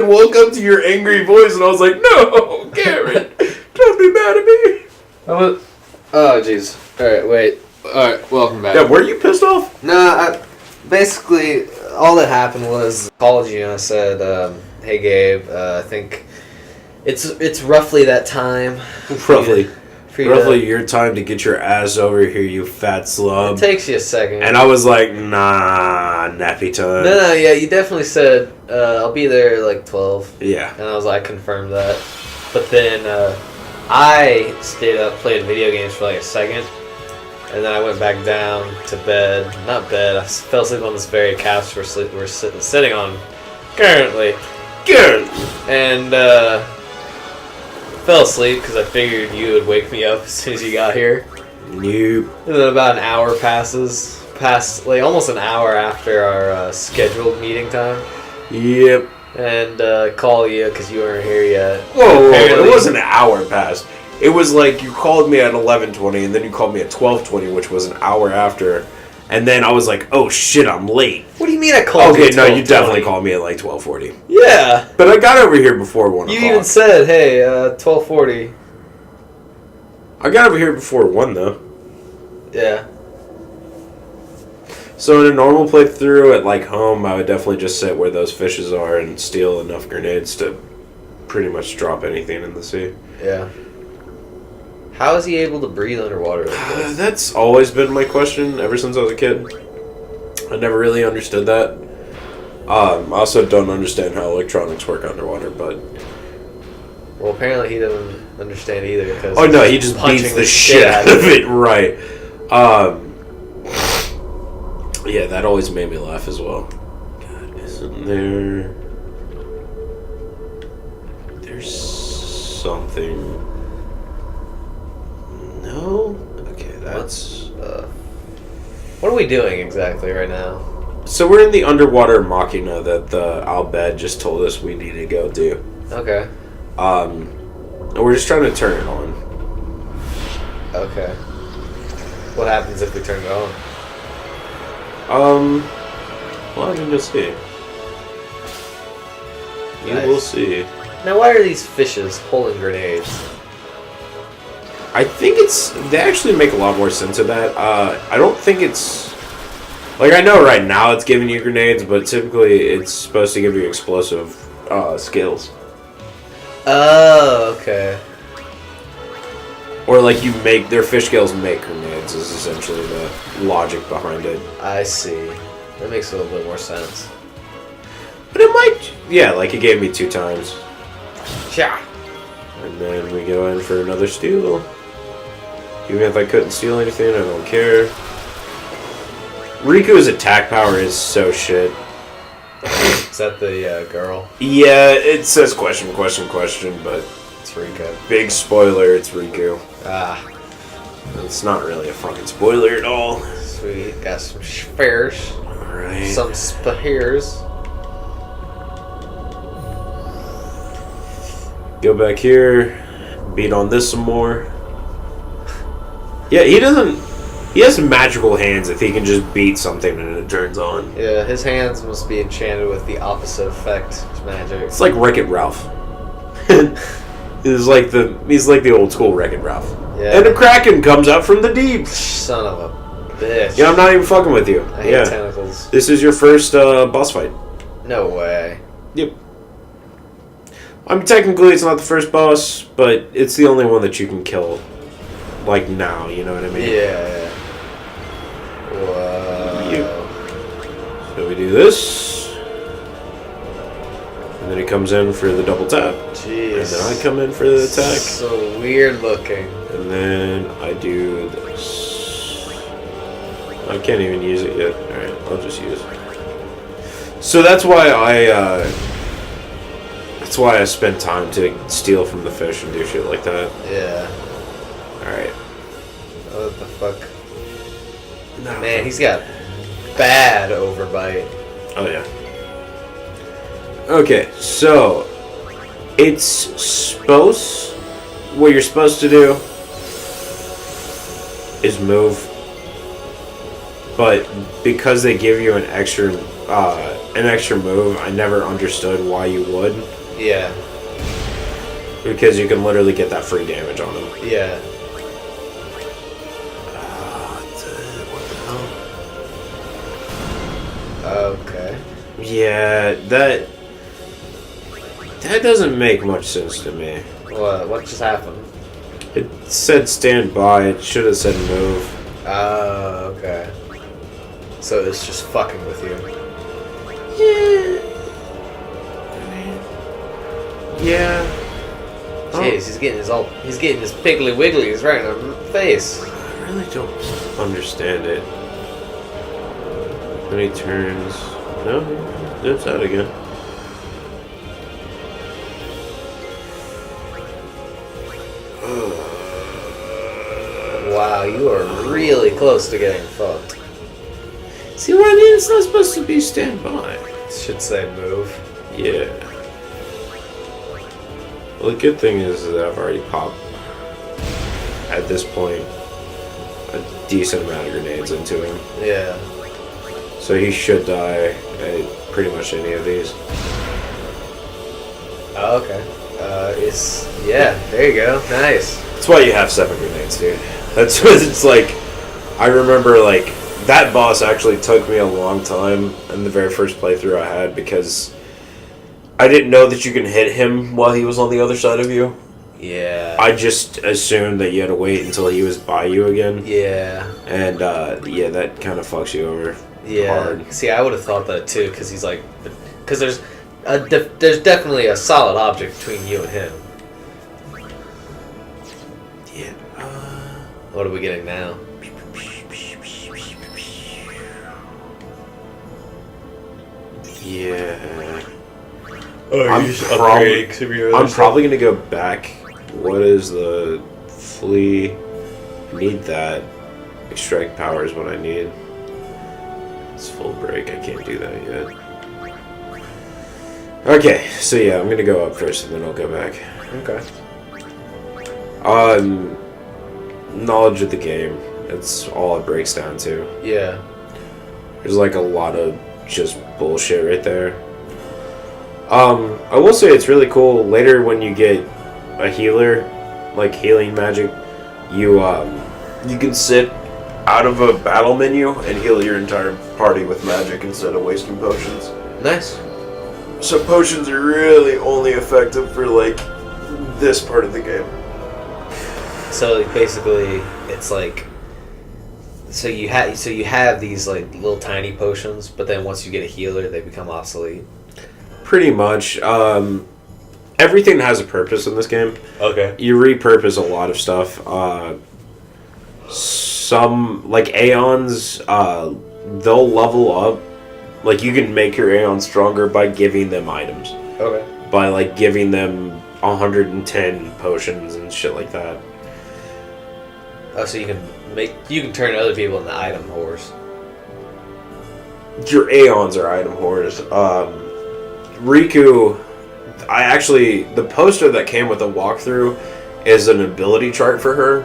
woke up to your angry voice, and I was like, no, Karen, don't be mad at me. Oh, jeez. Alright, wait. Alright, welcome back. Yeah, were you pissed off? Nah, basically, all that happened was I called you and I said, hey Gabe, I think it's roughly that time. Roughly your time to get your ass over here, you fat slub. It takes you a second. And I was like, nah, nappy time. No, yeah, you definitely said, I'll be there like 12. Yeah. And I was like, confirmed that. But then, I stayed up, played video games for like a second. And then I went back down to bed. Not bed, I fell asleep on this very couch we're sitting on currently. Good. And, fell asleep because I figured you would wake me up as soon as you got here. Nope. And then about an hour past like almost an hour after our scheduled meeting time. Yep. And call you because you weren't here yet. Whoa, it wasn't an hour past. It was like you called me at 11:20 and then you called me at 12:20, which was an hour after. And then I was like, oh shit, I'm late. What do you mean I called you? Okay, no, you definitely called me at like 12:40. Yeah. But I got over here before 1 o'clock. You even said, hey, 12:40. I got over here before 1 though. Yeah. So in a normal playthrough at like home, I would definitely just sit where those fishes are and steal enough grenades to pretty much drop anything in the sea. Yeah. How is he able to breathe underwater like this? That's always been my question ever since I was a kid. I never really understood that. I also don't understand how electronics work underwater, but... Well, apparently he doesn't understand either. Cause oh no, he just beats the shit out of it, right. Yeah, that always made me laugh as well. God, isn't there... There's something... No? Okay, that's... What are we doing exactly right now? So we're in the underwater machina that the Albed just told us we need to go do. Okay. And we're just trying to turn it on. Okay. What happens if we turn it on? Well, I mean, you'll see. You Nice. will see. Now, why are these fishes holding grenades? I think they actually make a lot more sense of that. I don't think it's, like, I know right now it's giving you grenades, but typically it's supposed to give you explosive, skills. Oh, okay. Or, like, their fish scales make grenades is essentially the logic behind it. I see. That makes a little bit more sense. But it might, yeah, like, it gave me 2 times. Yeah. And then we go in for another steal. Even if I couldn't steal anything, I don't care. Riku's attack power is so shit. Is that the girl? Yeah, it says question, but It's Riku. big spoiler, it's Riku. Ah, It's not really a fucking spoiler at all. sweet. Got some spares. Alright. Some spares. Go back here. Beat on this some more. Yeah, he has magical hands if he can just beat something and it turns on. Yeah, his hands must be enchanted with the opposite effect magic. It's like Wreck-It Ralph. he's like the old school Wreck-It Ralph. Yeah. And a Kraken comes out from the deep. Son of a bitch. Yeah, I'm not even fucking with you. I hate tentacles. This is your first boss fight. No way. Yep. I mean, technically it's not the first boss, but it's the only one that you can kill. Like now, you know what I mean? Yeah. Whoa. Yep. So we do this. And then he comes in for the double tap. Jeez. And then I come in for the attack. So weird looking. And then I do this. I can't even use it yet. Alright, I'll just use it. So that's why I spend time to steal from the fish and do shit like that. Yeah. Alright. What the fuck? No. Man, he's got bad overbite. Oh, yeah. Okay, so it's supposed... What you're supposed to do is move. But because they give you an extra an extra move, I never understood why you would. Yeah. Because you can literally get that free damage on him. Yeah. What the hell? Okay. Yeah, that doesn't make much sense to me. What just happened? It said stand by, it should have said move. Oh, okay. So it's just fucking with you. Yeah. Yeah. Jeez, he's getting his piggly wigglies right in the face. I really don't understand it. Many turns. No, he dips out again. Wow, you are really close to getting fucked. See what I mean? It's not supposed to be stand by. It should say move. Yeah. Well, the good thing is that I've already popped, at this point, a decent amount of grenades into him. Yeah. So he should die at pretty much any of these. Oh, okay. Yeah, there you go. Nice. That's why you have 7 grenades, dude. That's what it's like. I remember, like, that boss actually took me a long time in the very first playthrough I had because I didn't know that you can hit him while he was on the other side of you. Yeah. I just assumed that you had to wait until he was by you again. Yeah. And, yeah, that kind of fucks you over hard. See, I would have thought that too, because he's like, because there's definitely a solid object between you and him. Yeah. What are we getting now? Yeah. I'm probably gonna go back. What is the flea? I need that. Extract power is what I need. It's full break. I can't do that yet. Okay, so yeah, I'm gonna go up first and then I'll go back. Okay. Knowledge of the game. That's all it breaks down to. Yeah. There's like a lot of just bullshit right there. I will say it's really cool. Later when you get a healer, like healing magic, you can sit out of a battle menu and heal your entire party with magic instead of wasting potions. Nice. So potions are really only effective for like this part of the game. So like, basically, it's like, so you have these like little tiny potions, but then once you get a healer, they become obsolete. Pretty much. Everything has a purpose in this game. Okay. You repurpose a lot of stuff. Some like Aeons, they'll level up. Like you can make your Aeon stronger by giving them items. Okay. By like giving them 110 potions and shit like that. Oh, so you can turn other people into item whores. Your Aeons are item whores. Riku, the poster that came with the walkthrough is an ability chart for her.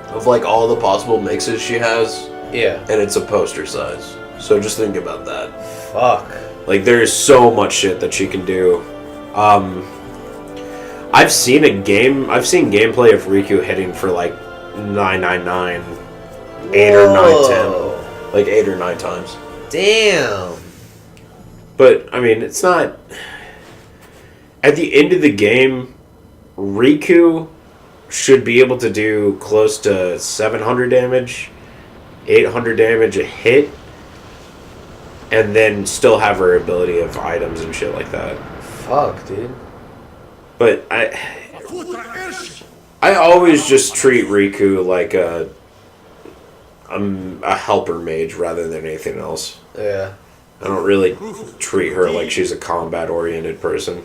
Of like all the possible mixes she has. Yeah. And it's a poster size. So just think about that. Fuck. Like there's so much shit that she can do. I've seen gameplay of Riku hitting for like 999, 8 or 910, like 8 or 9 times. Damn. But I mean, it's not. At the end of the game, Riku should be able to do close to 700 damage, 800 damage a hit, and then still have her ability of items and shit like that. Fuck, dude. But I always just treat Riku like a helper mage rather than anything else. Yeah. I don't really treat her like she's a combat-oriented person.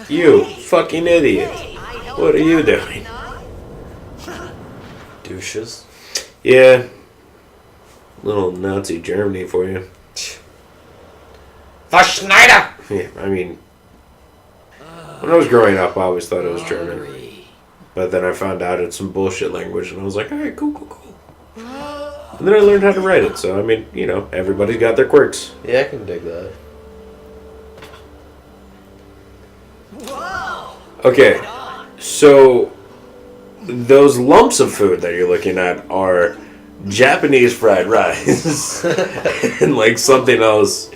You fucking idiot. What are you doing? Douches. Yeah. Little Nazi Germany for you. Schneider! Yeah, I mean, when I was growing up, I always thought it was German. But then I found out it's some bullshit language, and I was like, alright, cool. And then I learned how to write it. So, I mean, you know, everybody's got their quirks. Yeah, I can dig that. Okay, so those lumps of food that you're looking at are Japanese fried rice and like something else.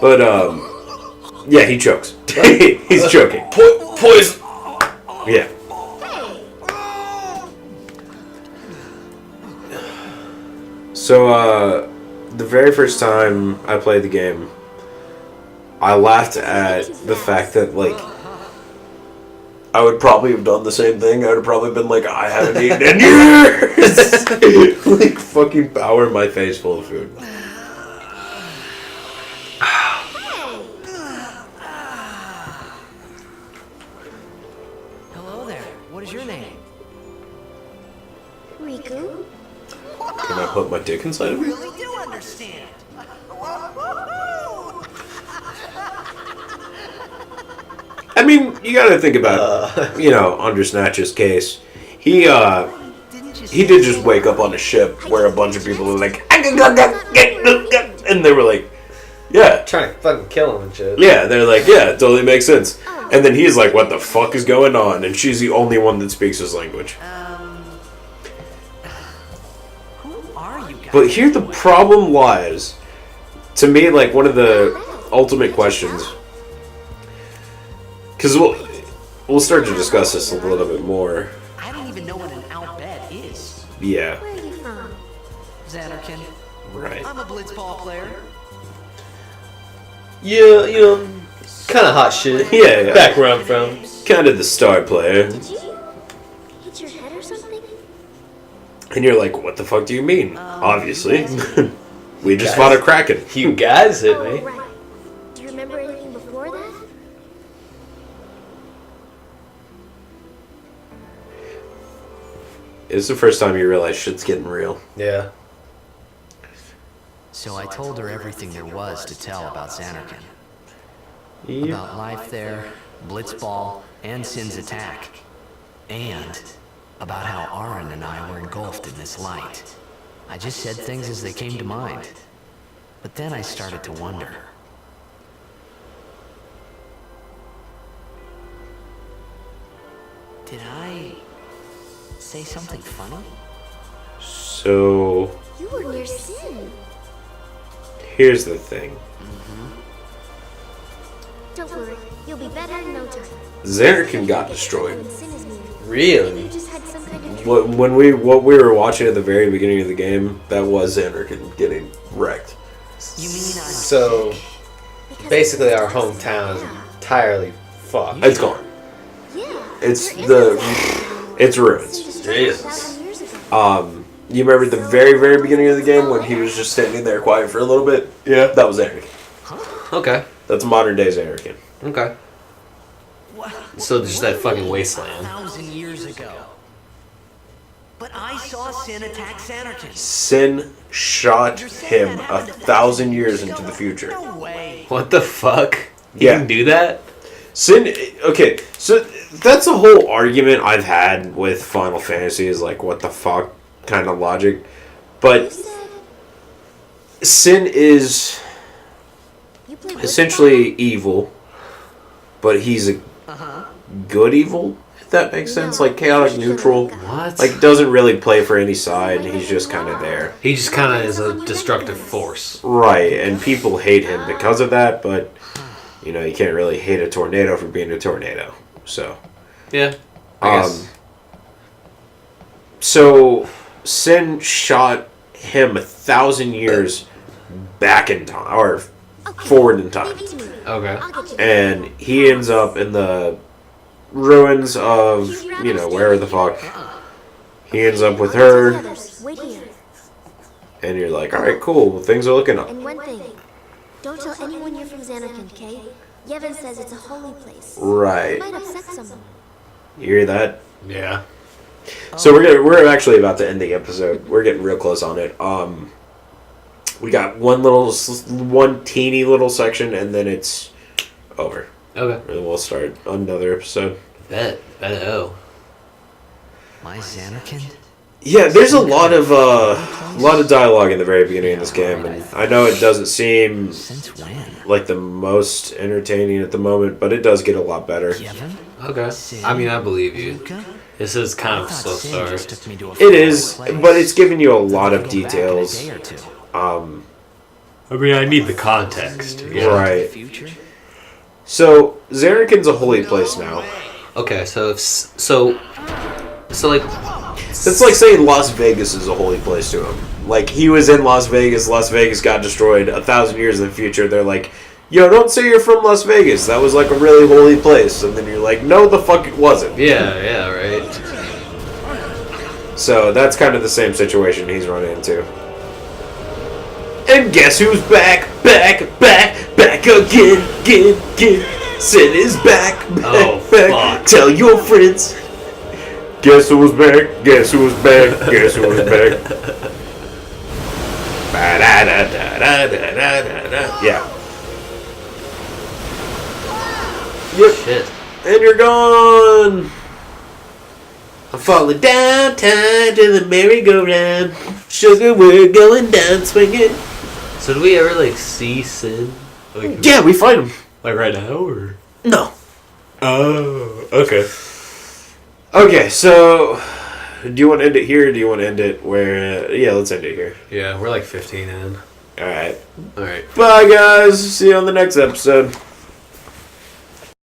But yeah, he chokes. He's choking. Poison. Yeah. So the very first time I played the game, I laughed at the fact that like I would probably have done the same thing. I would have probably been like, I haven't eaten in years! Like, fucking power my face full of food. Hello there. What is your name? Riku? Can I put my dick inside of I you? really do understand. I mean, you gotta think about, you know, Undersnatch's case. He did just wake up on a ship where a bunch of people were like, and they were like, yeah. Trying to fucking kill him and shit. Yeah, they're like, yeah, it totally makes sense. And then he's like, what the fuck is going on? And she's the only one that speaks his language. Who are you guys? But here the problem lies. To me, like, one of the ultimate questions. Because we'll start to discuss this a little bit more. I don't even know what an outbed is. Yeah, Where are you from? Xanarkin. right. I'm a blitzball player. Yeah, you know, kind of hot shit. Yeah. Back where I'm from. Kind of the star player. Did you hit your head or something? And you're like, what the fuck do you mean? Obviously. We just Guys. fought a Kraken. You guys hit me. Oh, right. Do you remember anything before that? It's the first time you realize shit's getting real. Yeah. So I told her everything there was to tell about Xanarkin. Yep. About life there, Blitzball, and Sin's attack. And about how Aaron and I were engulfed in this light. I just said things as they came to mind. But then I started to wonder. Did I say something funny? So, You were near Sin. here's the thing. Don't worry, you'll be better in no time. Xanarkin got destroyed. When Sin is near. Really? You just had some kind of What we were watching at the very beginning of the game, that was Xanarkin getting wrecked. You mean I'm So, sick? because basically it's our just- hometown is Yeah. entirely fucked. It's gone. Yeah. It's There the is a- it's Sin ruins. destroyed Jesus. 1,000 years ago. You remember the very, very beginning of the game when he was just standing there quiet for a little bit? Yeah. That was Xanarkin. Okay. That's modern day Xanarkin. Okay. What? So just that fucking wasteland. 1,000 years ago. But I saw Sin attack Xanarkin. Sin shot You're saying him that happened 1,000 years into the future. No way. What the fuck? You Yeah. can do that? Sin, okay, so that's a whole argument I've had with Final Fantasy is like, what the fuck kind of logic. You But said Sin is you played essentially evil, but he's a Uh-huh. good evil, if that makes sense. Like chaotic neutral. What? Like doesn't really play for any side, he's just kind of there. He just kind of is a destructive force. Right, and people hate him because of that, but you know, you can't really hate a tornado for being a tornado. So, Yeah. I guess. So Sin shot him 1,000 years back in time, or forward in time, Leave it to me. Okay. I'll get you. and he ends up in the ruins of, you know, wherever the fuck. He ends up with I'll get her, you the others. Wait here. and you're like, alright, cool, well, things are looking up. And one thing, don't tell anyone you're from Xanarkin, okay? Yevon says it's a holy place. It Right. might upset someone. You hear that? Yeah. So we're actually about to end the episode. We're getting real close on it. We got one teeny little section, and then it's over. Okay. And we'll start another episode. Bet. Oh. My Xanarkin? Yeah, there's a lot of dialogue in the very beginning of this game, and I know it doesn't seem Since when? like the most entertaining at the moment, but it does get a lot better. Kevin? Okay. I mean, I believe you. Luca? This is kind of a slow Sin just start. took me to a It faraway is, place. but it's giving you a lot I'll of go back in a details. day or two. I mean, I need the context. Right. Future? So Zaraken's a holy place now. Okay, so like, It's like saying Las Vegas is a holy place to him. Like, he was in Las Vegas got destroyed 1,000 years in the future. They're like, yo, don't say you're from Las Vegas. That was like a really holy place. And then you're like, no, the fuck it wasn't. yeah, right. So that's kind of the same situation he's run into. And guess who's back again. Sin is back. Oh, fuck. Tell your friends. Guess who's back? Guess who's back? Guess who's back? Ba-da-da-da-da-da-da-da. Yeah. Yep. Shit. And you're gone. I'm falling down, tied to the merry-go-round. Sugar, we're going down swinging. So do we ever like see Sin? Like, Yeah, we fight him. like right now, or? No. Oh, okay. Okay, so do you want to end it here, or do you want to end it where? Yeah, let's end it here. Yeah, we're like 15 in. All right. All right. Bye, guys. See you on the next episode.